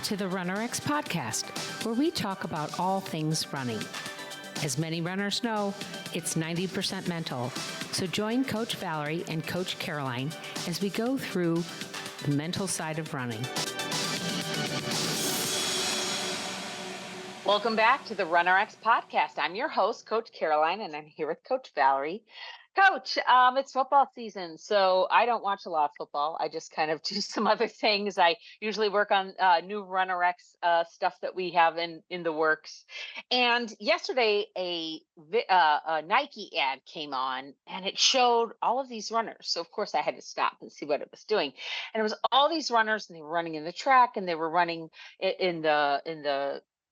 to the RunRX podcast, where we talk about all things running. As many runners know, it's 90% mental. So join Coach Valerie and Coach Caroline as we go through the mental side of running. Welcome back to the RunRX podcast. I'm your host, Coach Caroline, and I'm here with Coach Valerie. Coach, it's football season, so I don't watch a lot of football. I just kind of do some other things. I usually work on new RunRX stuff that we have in the works. And yesterday, a Nike ad came on, and it showed all of these runners. So of course, I had to stop and see what it was doing. And it was all these runners, and they were running in the track, and they were running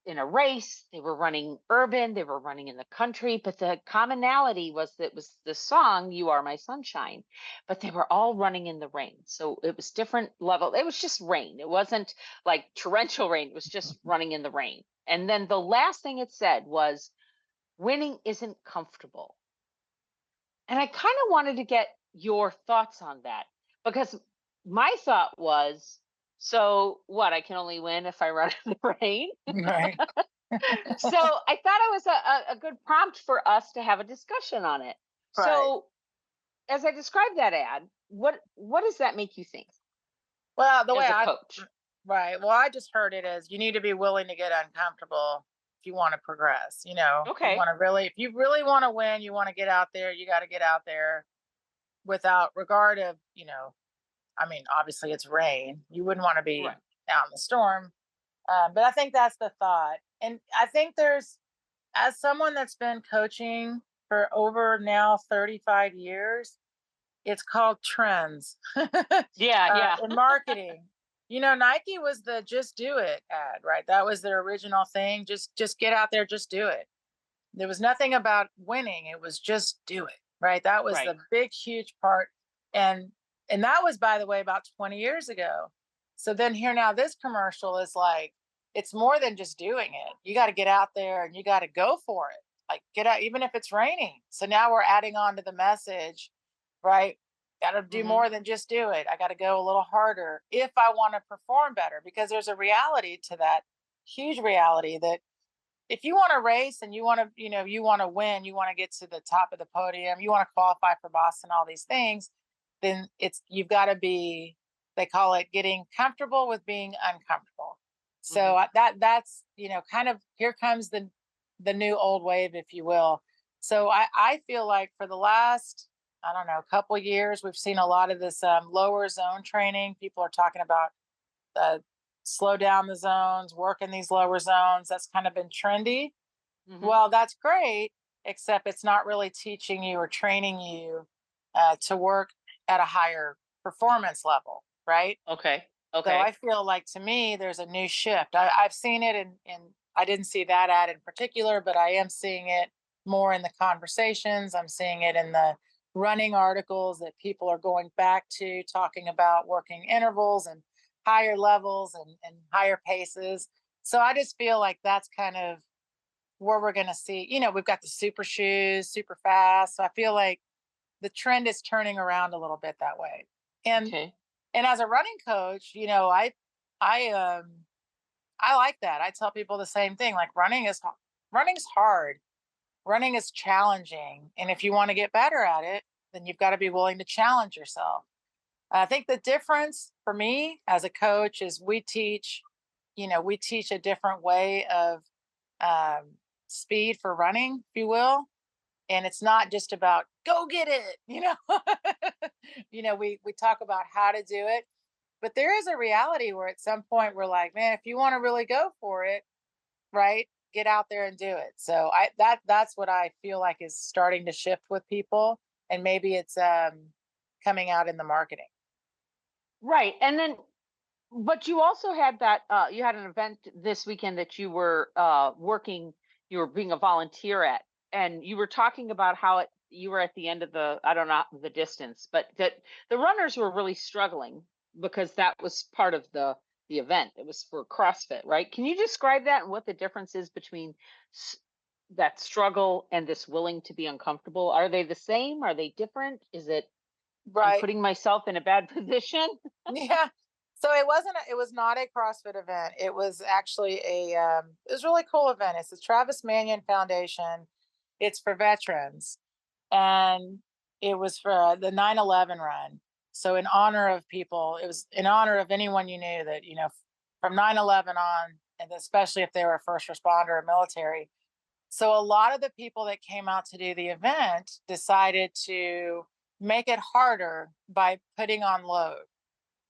in a race, they were running urban, they were running in the country, but the commonality was that it was the song "You Are My Sunshine," but they were all running in the rain. So it was different level. It was just rain. It wasn't like torrential rain. It was just running in the rain. And then the last thing it said was, "Winning isn't comfortable." And I kind of wanted to get your thoughts on that, because my thought was, so what? I can only win if I run in the rain. Right. So I thought it was a good prompt for us to have a discussion on it. Right. So as I described that ad, what does that make you think Well, the way as a I coach? right. Well, I just heard it as you need to be willing to get uncomfortable if you want to progress. You know, Okay. if you really want to win, you want to get out there. You got to get out there without regard of, I mean, obviously it's rain. You wouldn't want to be Right. out in the storm. But I think that's the thought. And I think as someone that's been coaching for over now 35 years, it's called trends Yeah. in marketing. Nike was the "just do it" ad, right? That was their original thing. Just get out there, just do it. There was nothing about winning. It was just do it, right? That was Right. the big, huge part. And that was, by the way, about 20 years ago. So then here now, this commercial is like, it's more than just doing it. You got to get out there and you got to go for it. Like, get out, even if it's raining. So now we're adding on to the message, right? Got to do more than just do it. I got to go a little harder if I want to perform better, because there's a reality to that, huge reality, that if you want to race and you want to, you want to win, you want to get to the top of the podium, you want to qualify for Boston, all these things, then you've got to be, they call it getting comfortable with being uncomfortable. So that's, kind of, here comes the new old wave, if you will. So I feel like for the last, I don't know, a couple of years, we've seen a lot of this lower zone training. People are talking about slow down the zones, work in these lower zones. That's kind of been trendy. Well, that's great, except it's not really teaching you or training you to work at a higher performance level, right? Okay. So I feel like, to me, there's a new shift. I've seen it in I didn't see that ad in particular, but I am seeing it more in the conversations. I'm seeing it in the running articles that people are going back to, talking about working intervals and higher levels and higher paces. So I just feel like that's kind of where we're going to see, we've got the super shoes, super fast. So I feel like the trend is turning around a little bit that way. And as a running coach, I like that. I tell people the same thing. Like, running's hard. Running is challenging. And if you want to get better at it, then you've got to be willing to challenge yourself. I think the difference for me as a coach is we teach a different way of speed for running, if you will. And it's not just about go get it, we talk about how to do it, but there is a reality where at some point we're like, man, if you want to really go for it, right, get out there and do it. So that's what I feel like is starting to shift with people, and maybe it's coming out in the marketing. Right. And then, but you also had that, you had an event this weekend that you were you were being a volunteer at, and you were talking about how you were at the end of I don't know the distance, but that the runners were really struggling because that was part of the event. It was for CrossFit, right? Can you describe that and what the difference is between that struggle and this willing to be uncomfortable? Are they the same? Are they different? Is it, I'm Right. putting myself in a bad position? Yeah. So it was not a CrossFit event. It was actually it was a really cool event. It's the Travis Mannion Foundation. It's for veterans. And it was for the 9/11 run. So in honor of people, it was in honor of anyone you knew that, from 9/11 on, and especially if they were a first responder or military. So a lot of the people that came out to do the event decided to make it harder by putting on load,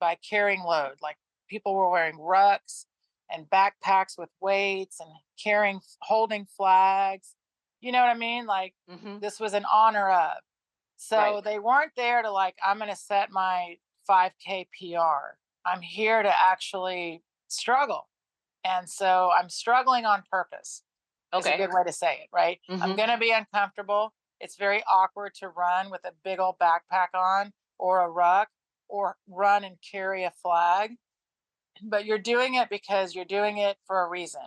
by carrying load. Like people were wearing rucks and backpacks with weights and holding flags. You know what I mean? Like Hmm. this was an honor of. So Right. they weren't there to like, I'm going to set my 5K PR. I'm here to actually struggle. And so I'm struggling on purpose is a Okay. good way to say it, right? I'm Hmm. going to be uncomfortable. It's very awkward to run with a big old backpack on or a ruck or run and carry a flag, but you're doing it because you're doing it for a reason.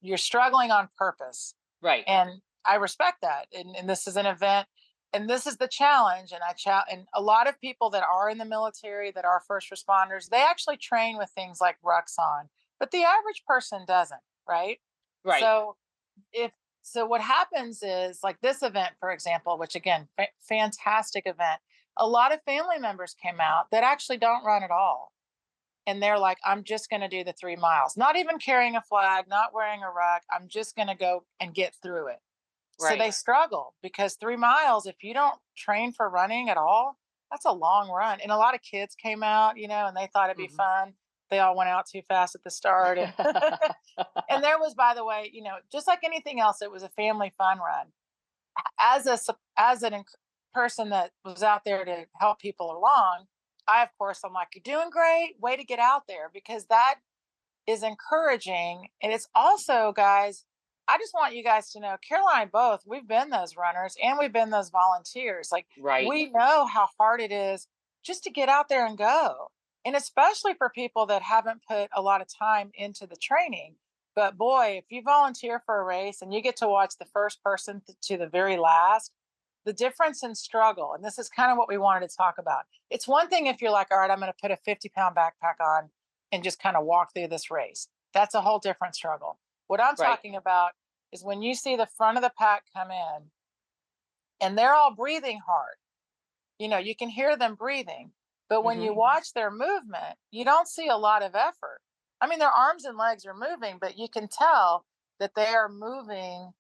You're struggling on purpose. Right. And I respect that. And this is an event and this is the challenge. And a lot of people that are in the military, that are first responders, they actually train with things like rucks on, but the average person doesn't, right? Right. So if so what happens is like this event, for example, which again, fantastic event, a lot of family members came out that actually don't run at all, and they're like, I'm just going to do the 3 miles, not even carrying a flag, not wearing a rug, I'm just going to go and get through it. So Right. they struggle because 3 miles, if you don't train for running at all, that's a long run. And a lot of kids came out, and they thought it'd be Hmm. fun. They all went out too fast at the start. And and there was, by the way, just like anything else, it was a family fun run. As an person that was out there to help people along, of course, I'm like, you're doing great. Way to get out there, because that is encouraging. And it's also, guys, I just want you guys to know, Caroline, both, we've been those runners and we've been those volunteers. Like, Right. we know how hard it is just to get out there and go. And especially for people that haven't put a lot of time into the training. But boy, if you volunteer for a race and you get to watch the first person to the very last, the difference in struggle, and this is kind of what we wanted to talk about. It's one thing if you're like, all right, I'm going to put a 50-pound backpack on and just kind of walk through this race. That's a whole different struggle. What I'm Right. talking about is when you see the front of the pack come in and they're all breathing hard. You can hear them breathing, but when Hmm. you watch their movement, you don't see a lot of effort. I mean, their arms and legs are moving, but you can tell that they are moving,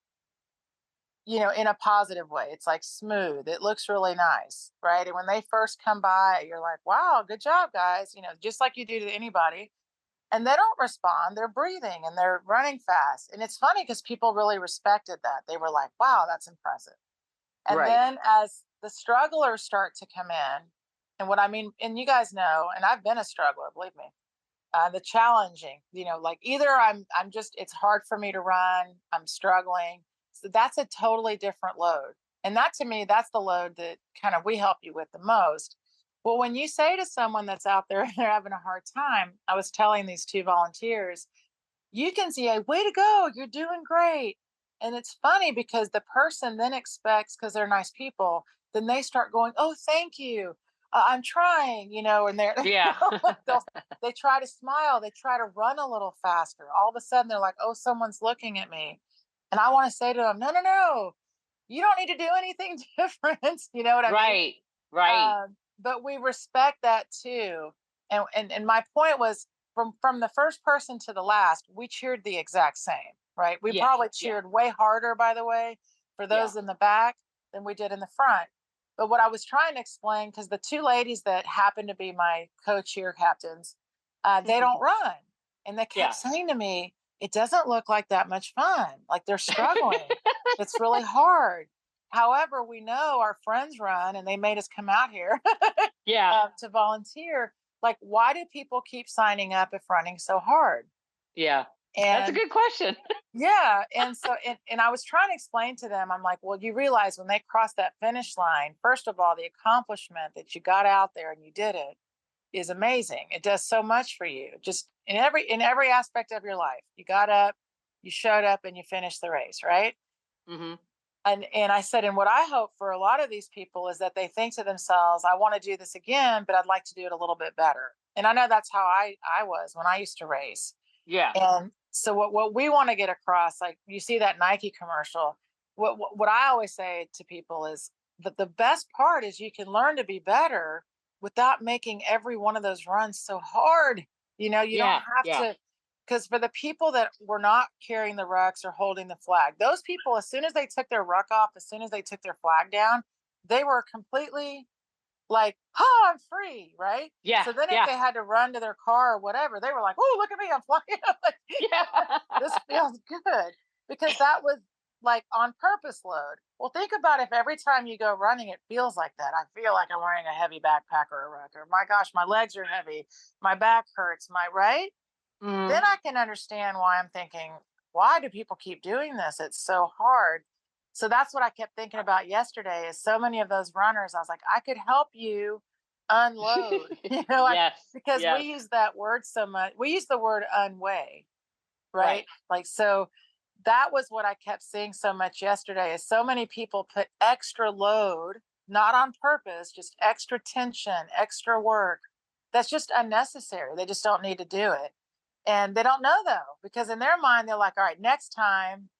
in a positive way. It's like smooth. It looks really nice, right? And when they first come by, you're like, wow, good job, guys, just like you do to anybody. And they don't respond. They're breathing and they're running fast. And it's funny because people really respected that. They were like, wow, that's impressive. And Right. then as the strugglers start to come in, and what I mean, and you guys know, and I've been a struggler, believe me, the challenging, like either I'm just, it's hard for me to run, I'm struggling. So that's a totally different load. And that, to me, that's the load that kind of we help you with the most. Well, when you say to someone that's out there and they're having a hard time, I was telling these two volunteers, you can see a way to go, you're doing great. And it's funny because the person then expects, because they're nice people, then they start going, oh, thank you, I'm trying, and they're Yeah. they try to smile, they try to run a little faster. All of a sudden they're like, oh, someone's looking at me. And I want to say to them, no, no, no, you don't need to do anything different. You know what I mean? Right. Right. But we respect that too. And my point was, from the first person to the last, we cheered the exact same, right? We Yeah. probably Yeah. cheered way harder, by the way, for Yeah. those in the back than we did in the front. But what I was trying to explain, because the two ladies that happen to be my co-cheer captains, they don't run. And they kept Yeah. saying to me, it doesn't look like that much fun. Like they're struggling. It's really hard. However, we know our friends run and they made us come out here Yeah. to volunteer. Like, why do people keep signing up if running's so hard? Yeah. That's a And good question. yeah, and so and I was trying to explain to them, I'm like, well, you realize when they cross that finish line, first of all, the accomplishment that you got out there and you did it is amazing. It does so much for you, just in every aspect of your life. You got up, you showed up, and you finished the race, right? Hmm. And I said, and what I hope for a lot of these people is that they think to themselves, I want to do this again, but I'd like to do it a little bit better. And I know that's how I was when I used to race. Yeah. And so what we want to get across, like you see that Nike commercial, what I always say to people is that the best part is you can learn to be better without making every one of those runs so hard. You know, you don't Yeah. have Yeah. to, because for the people that were not carrying the rucks or holding the flag, those people, as soon as they took their ruck off, as soon as they took their flag down, they were completely like, oh, I'm free, right? Yeah. So then if Yeah. they had to run to their car or whatever, they were like, oh, look at me, I'm flying. Like, Yeah. this feels good, because that was like on purpose load. Well, think about if every time you go running, it feels like that. I feel like I'm wearing a heavy backpack or a ruck, or my gosh, my legs are heavy, my back hurts, my right. Then Mm. I can understand why I'm thinking, why do people keep doing this? It's so hard. So that's what I kept thinking about yesterday is so many of those runners, I was like, I could help you unload, like, Yes. because we Yes. use that word so much. We use the word unweigh, right? Right. Like, so that was what I kept seeing so much yesterday is so many people put extra load, not on purpose, just extra tension, extra work. That's just unnecessary. They just don't need to do it. And they don't know though, because in their mind, they're like, all right, next time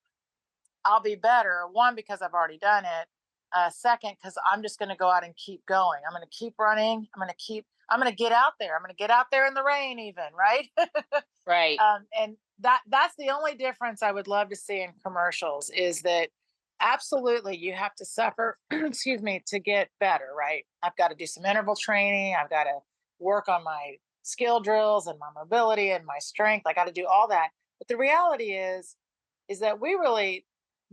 I'll be better. One, because I've already done it. Second, because I'm just going to go out and keep going. I'm going to keep running. I'm going to get out there. I'm going to get out there in the rain, even, right? Right. And that's the only difference I would love to see in commercials is that absolutely you have to suffer, excuse me, to get better, right? I've got to do some interval training. I've got to work on my skill drills and my mobility and my strength. I got to do all that. But the reality is that we really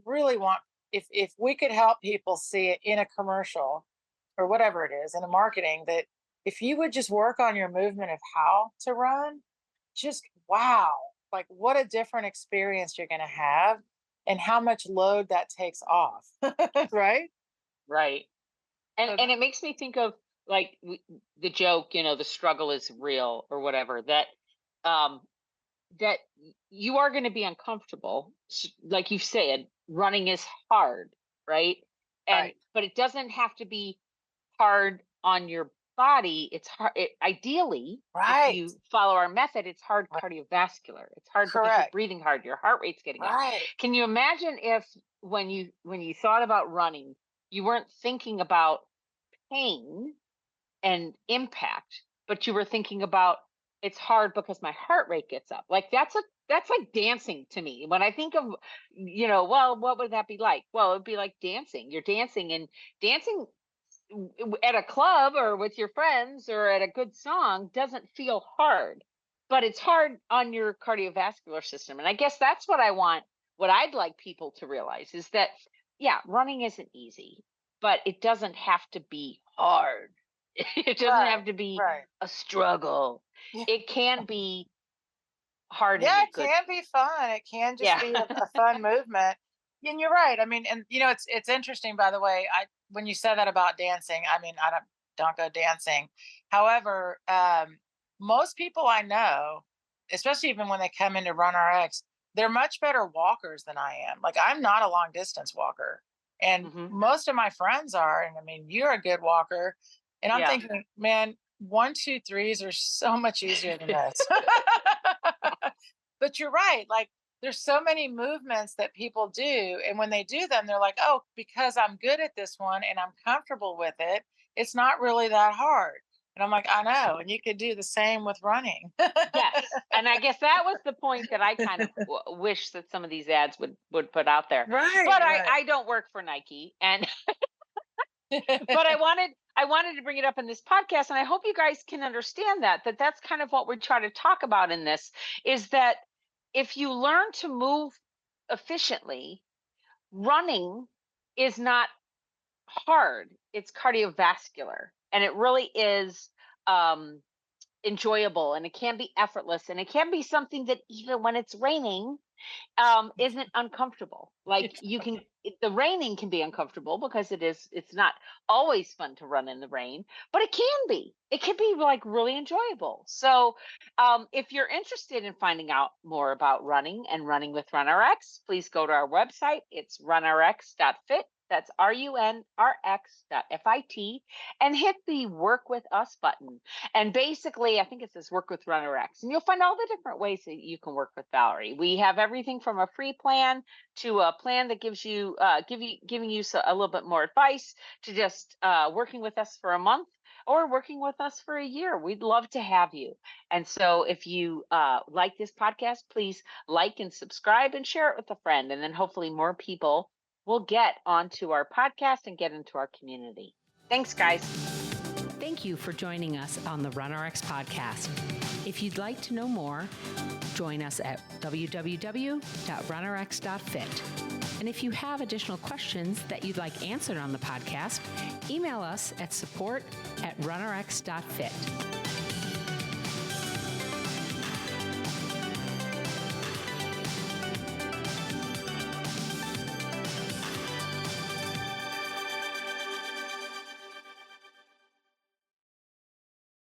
want, if we could help people see it in a commercial or whatever it is in a marketing, that if you would just work on your movement of how to run, just wow, like what a different experience you're going to have and how much load that takes off. Right. Right. And So, and it makes me think of like the joke, the struggle is real or whatever. Um that you are going to be uncomfortable. Like you said, running is hard, right? And right, but it doesn't have to be hard on your body. It's hard. Ideally, if right, you follow our method, it's hard right, cardiovascular. It's hard because you're correct, breathing hard. Your heart rate's getting up. right, Can you imagine if when you thought about running, you weren't thinking about pain and impact, but you were thinking about it's hard because my heart rate gets up. Like that's like dancing to me. When I think of, well, what would that be like? Well, it'd be like dancing. You're dancing and dancing at a club or with your friends or at a good song doesn't feel hard, but it's hard on your cardiovascular system. And I guess that's what I'd like people to realize is that, yeah, running isn't easy, but it doesn't have to be hard. It doesn't right, have to be right. a struggle. Yeah. It can be hard in Yeah, a it good, can be fun. It can just yeah. be a fun movement. And you're right. I mean, and it's interesting, by the way. I When you said that about dancing, I mean, I don't go dancing. However, most people I know, especially even when they come into Run RX, they're much better walkers than I am. Like I'm not a long distance walker, and Hmm. most of my friends are. And I mean, you're a good walker, and I'm Yeah. thinking, man, 1, 2, 3s are so much easier than this. But you're right. Like there's so many movements that people do. And when they do them, they're like, oh, because I'm good at this one and I'm comfortable with it, it's not really that hard. And I'm like, I know. And you could do the same with running. Yes, and I guess that was the point that I kind of wish that some of these ads would put out there. Right, But I right. I don't work for Nike, and but I wanted to bring it up in this podcast, and I hope you guys can understand that that's kind of what we try to talk about in this is that if you learn to move efficiently, running is not hard. It's cardiovascular, and it really is. Enjoyable, and it can be effortless, and it can be something that even when it's raining isn't uncomfortable. Like the raining can be uncomfortable because it's not always fun to run in the rain, but it can be like really enjoyable. So if you're interested in finding out more about running and running with RunRX, please go to our website. It's runrx.fit. That's RunRX.fit, and hit the Work With Us button. And basically, I think it says Work with RunRX, and you'll find all the different ways that you can work with Valerie. We have everything from a free plan to a plan that gives you, giving you a little bit more advice, to just working with us for a month or working with us for a year. We'd love to have you. And so if you like this podcast, please like and subscribe and share it with a friend. And then hopefully more people will get onto our podcast and get into our community. Thanks, guys. Thank you for joining us on the RunRX podcast. If you'd like to know more, join us at www.runrx.fit. And if you have additional questions that you'd like answered on the podcast, email us at support@runrx.fit.